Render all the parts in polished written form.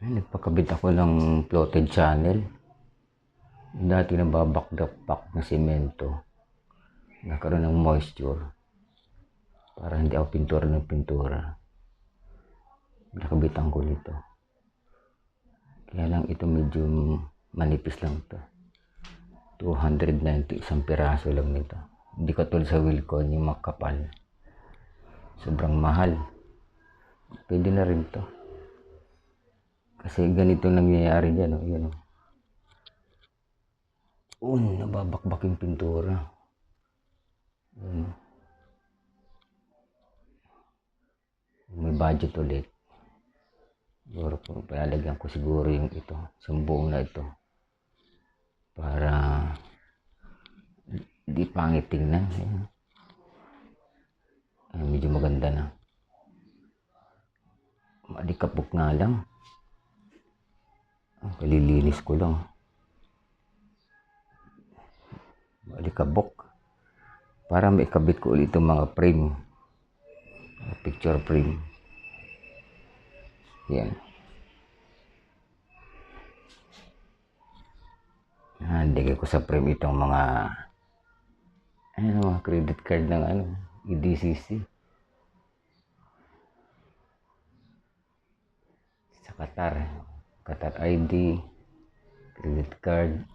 Nagpakabit ako ng floated channel. Dati nababakdak na semento. Nagkaroon ng moisture. Para hindi ako pintura ng pintura. Nakabitan ko nito. Kaya lang ito medyo manipis lang to. 290 isang piraso lang nito. Hindi katulad sa Wilcon yung makapal. Sobrang mahal. Pwede na rin to. Kasi ganito nangyayari dyan. Yan, nababakbak yung pintura. May budget ulit. Siguro po, palalagyan ko siguro yung ito. Isang buong na ito. Para di pangit tingnan. Medyo maganda na. Malikapok nga lang. Kalilinis ko lang. Malikabok. Para maikabit ko ulit itong mga frame. Picture frame. Yan. Lagay ko sa frame itong mga credit card ng EDCC. Sa Qatar ID, credit card,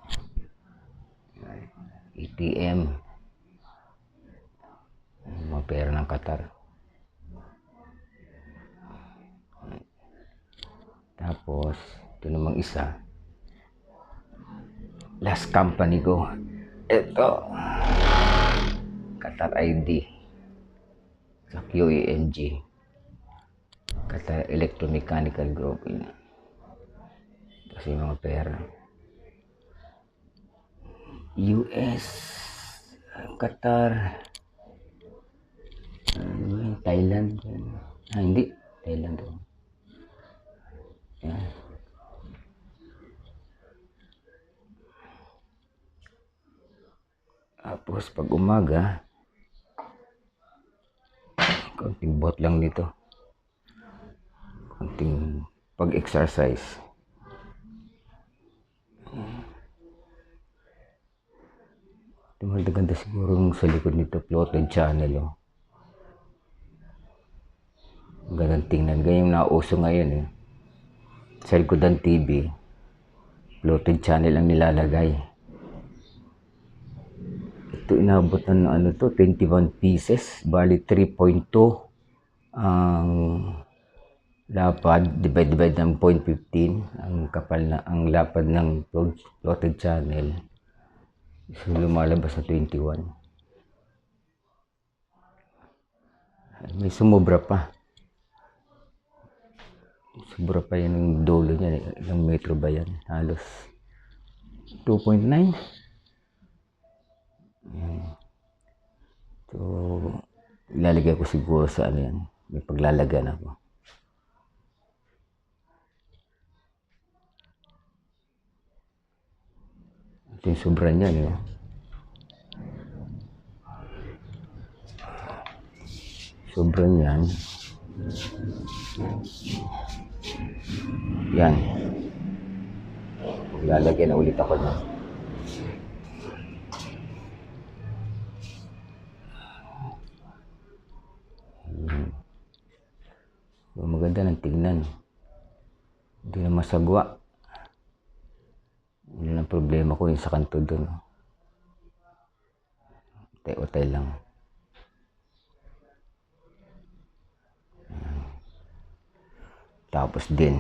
ATM, mga pera ng Qatar. Tapos ito namang isa, last company ko, ito Qatar ID sa QENG, Qatar Electromechanical Group. Kasi mga pera US, Qatar, Thailand, hindi Thailand to. Yan. Tapos pag umaga, konting bot lang nito, konting pag-exercise. Maganda siguro yung sa likod nito, floated channel. Ganang tingnan, ganyan yung nauso ngayon. Sa likod ng TV, floated channel ang nilalagay. Ito inabot ng 21 pieces, bali 3.2 ang lapad, divide ng 0.15 ang kapal na ang lapad ng floated channel. So lumalabas na 21. May sumobra pa. Sobra pa yan yung dulo niya. Ilang metro ba yan? Halos 2.9. So ilalagay ko siguro sa yan. May paglalagan ako. Ito yung sobra niya. Sobra niyan. Yan. Lalagyan na ulit ako na. So, maganda ng tignan. Hindi na masagwa. Yun ang problema ko yung sa kanto doon. Utay-utay lang. Tapos din